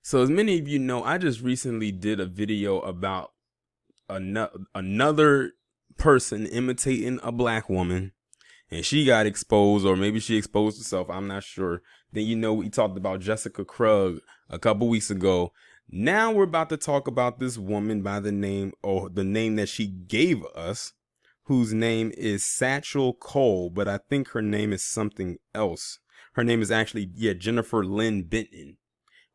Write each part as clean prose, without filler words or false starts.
So as many of you know, I just recently did a video about another person imitating a black woman, and she got exposed, or maybe she exposed herself, I'm not sure. Then we talked about Jessica Krug a couple weeks ago. Now we're about to talk about this woman by the name, or the name that she gave us, whose name is Satchuel Cole, but I think her name is something else. Her name is actually, Jennifer Lynn Benton,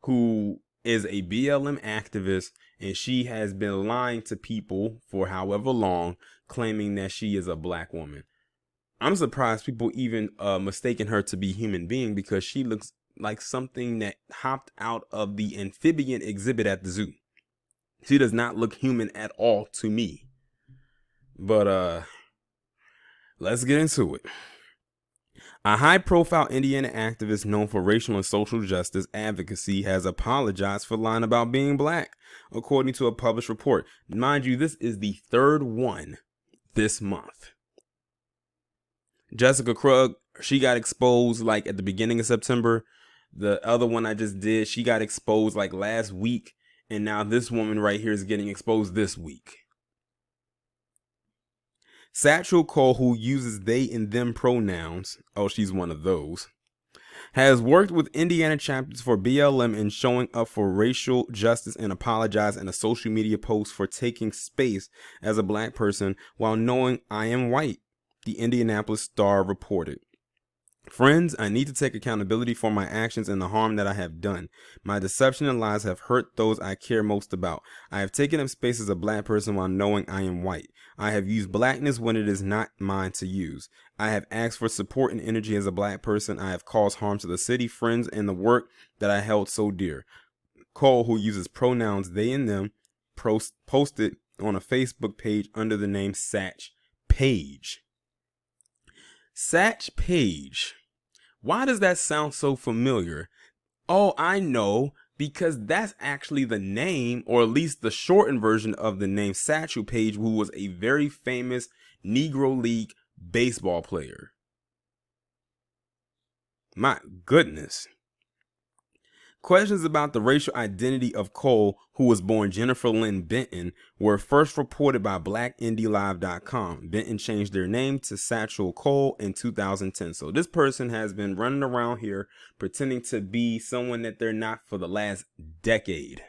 who is a BLM activist, and she has been lying to people for however long, claiming that she is a black woman. I'm surprised people even mistaken her to be human being, because she looks like something that hopped out of the amphibian exhibit at the zoo. She does not look human at all to me. But let's get into it. A high-profile Indiana activist known for racial and social justice advocacy has apologized for lying about being black, according to a published report. Mind you, this is the third one this month. Jessica Krug, she got exposed like at the beginning of September. The other one I just did, she got exposed like last week. And now this woman right here is getting exposed this week. Satchuel Cole, who uses they and them pronouns, oh, she's one of those, has worked with Indiana chapters for BLM in showing up for racial justice and apologized in a social media post for taking space as a black person while knowing I am white, the Indianapolis Star reported. Friends, I need to take accountability for my actions and the harm that I have done. My deception and lies have hurt those I care most about. I have taken up space as a black person while knowing I am white. I have used blackness when it is not mine to use. I have asked for support and energy as a black person. I have caused harm to the city, friends, and the work that I held so dear. Cole, who uses pronouns they and them, posted on a Facebook page under the name Satch Page. Satch Page. Why does that sound so familiar? Oh, I know, because that's actually the name, or at least the shortened version of the name Satchel Paige, who was a very famous Negro League baseball player. My goodness. Questions about the racial identity of Cole, who was born Jennifer Lynn Benton, were first reported by BlackIndyLive.com. Benton changed their name to Satchuel Cole in 2010. So this person has been running around here pretending to be someone that they're not for the last decade.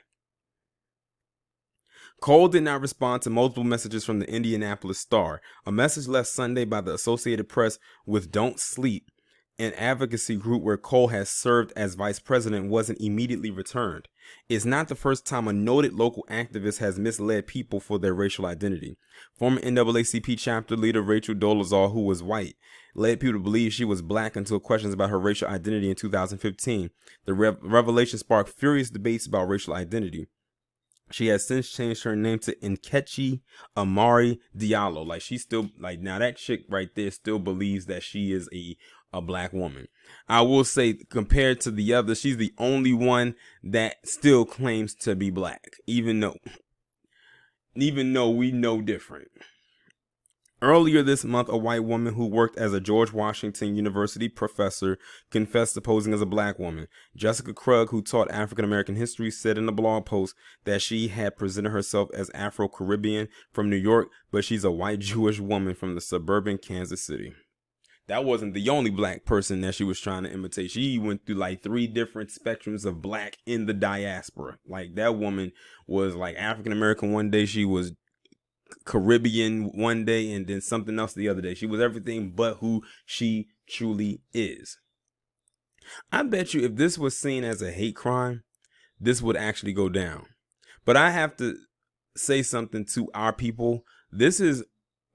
Cole did not respond to multiple messages from the Indianapolis Star. A message left Sunday by the Associated Press with Don't Sleep, an advocacy group where Cole has served as vice president, wasn't immediately returned. It's not the first time a noted local activist has misled people for their racial identity. Former NAACP chapter leader Rachel Dolezal, who was white, led people to believe she was black until questions about her racial identity in 2015. The revelation sparked furious debates about racial identity. She has since changed her name to Nkechi Amari Diallo. Like, she's still, like, now that chick right there still believes that she is a black woman. I will say, compared to the others, she's the only one that still claims to be black, even though we know different. Earlier this month, a white woman who worked as a George Washington University professor confessed to posing as a black woman. Jessica Krug, who taught African American history, said in a blog post that she had presented herself as Afro-Caribbean from New York, but she's a white Jewish woman from the suburban Kansas City. That wasn't the only black person that she was trying to imitate. She went through like 3 different spectrums of black in the diaspora. Like, that woman was like African American one day, she was Caribbean one day, and then something else the other day. She was everything but who she truly is. I bet you if this was seen as a hate crime, this would actually go down. But I have to say something to our people. This is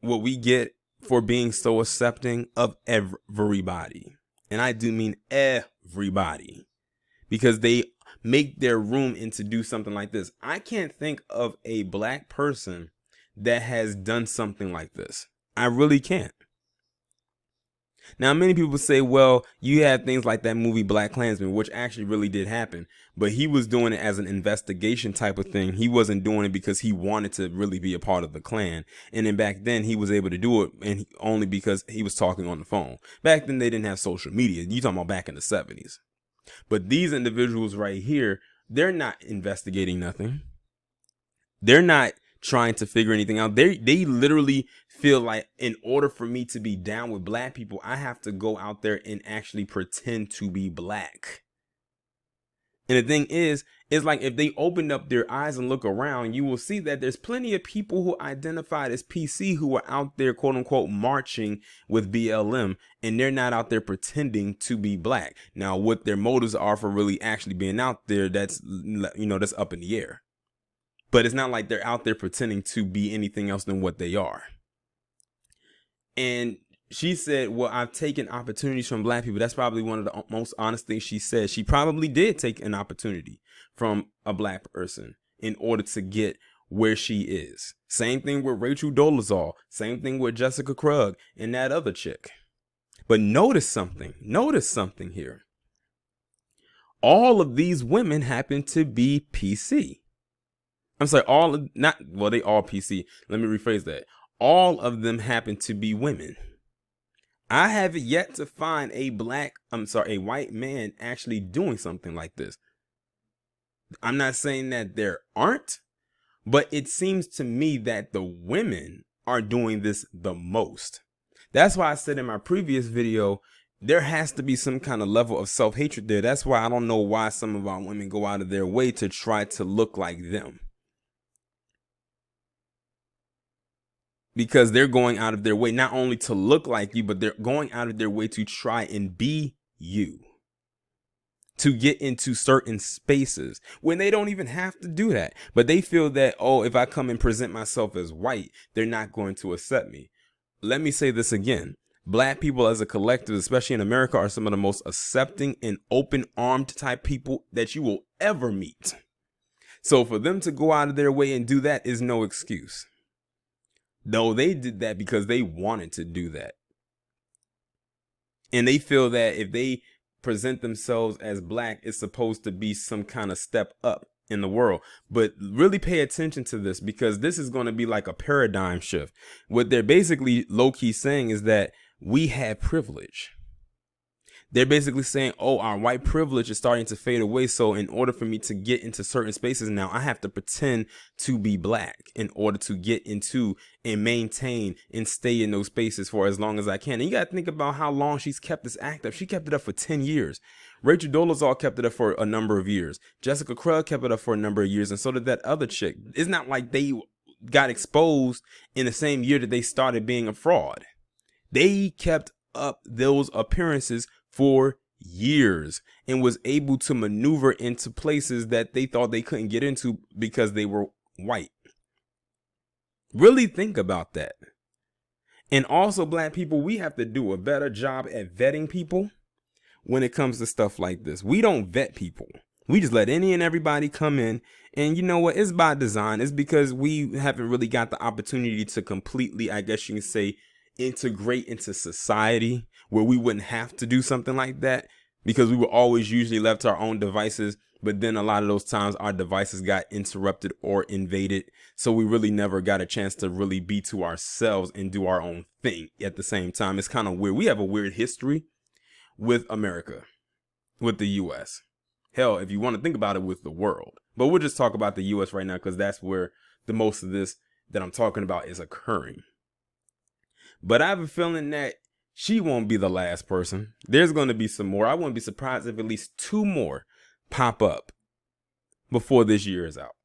what we get for being so accepting of everybody. And I do mean everybody, because they make their room in to do something like this. I can't think of a black person that has done something like this. I really can't. Now, many people say, well, you had things like that movie Black Klansman, which actually really did happen, but he was doing it as an investigation type of thing. He wasn't doing it because he wanted to really be a part of the Klan. And then back then he was able to do it, and only because he was talking on the phone. Back then they didn't have social media. You talking about back in the 70s. But these individuals right here They're not investigating nothing. They're not trying to figure anything out. They literally feel like in order for me to be down with black people, I have to go out there and actually pretend to be black. And the thing is like if they opened up their eyes and look around, you will see that there's plenty of people who identified as PC who are out there, quote unquote, marching with BLM, and they're not out there pretending to be black. Now, what their motives are for really actually being out there, that's up in the air. But it's not like they're out there pretending to be anything else than what they are. And she said, well, I've taken opportunities from black people. That's probably one of the most honest things she said. She probably did take an opportunity from a black person in order to get where she is. Same thing with Rachel Dolezal. Same thing with Jessica Krug and that other chick. But notice something here. All of these women happen to be PC. I'm sorry, they all PC. Let me rephrase that. All of them happen to be women. I have yet to find a white man actually doing something like this. I'm not saying that there aren't, but it seems to me that the women are doing this the most. That's why I said in my previous video, there has to be some kind of level of self-hatred there. That's why I don't know why some of our women go out of their way to try to look like them. Because they're going out of their way not only to look like you, but they're going out of their way to try and be you. To get into certain spaces when they don't even have to do that. But they feel that, oh, if I come and present myself as white, they're not going to accept me. Let me say this again. Black people as a collective, especially in America, are some of the most accepting and open-armed type people that you will ever meet. So for them to go out of their way and do that is no excuse. No, they did that because they wanted to do that. And they feel that if they present themselves as black, it's supposed to be some kind of step up in the world. But really pay attention to this, because this is going to be like a paradigm shift. What they're basically low-key saying is that we have privilege. They're basically saying, oh, our white privilege is starting to fade away. So in order for me to get into certain spaces now, I have to pretend to be black in order to get into and maintain and stay in those spaces for as long as I can. And you got to think about how long she's kept this act up. She kept it up for 10 years. Rachel Dolezal kept it up for a number of years. Jessica Krug kept it up for a number of years. And so did that other chick. It's not like they got exposed in the same year that they started being a fraud. They kept up those appearances for years and was able to maneuver into places that they thought they couldn't get into because they were white. Really think about that. And also, black people, we have to do a better job at vetting people when it comes to stuff like this. We don't vet people. We just let any and everybody come in. And you know what? It's by design. It's because we haven't really got the opportunity to completely, I guess you can say, integrate into society where we wouldn't have to do something like that, because we were always usually left to our own devices. But then a lot of those times our devices got interrupted or invaded. So we really never got a chance to really be to ourselves and do our own thing at the same time. It's kind of weird. We have a weird history with America, with the US. Hell, if you want to think about it, with the world. But we'll just talk about the US right now, because that's where the most of this that I'm talking about is occurring. But I have a feeling that she won't be the last person. There's going to be some more. I wouldn't be surprised if at least 2 more pop up before this year is out.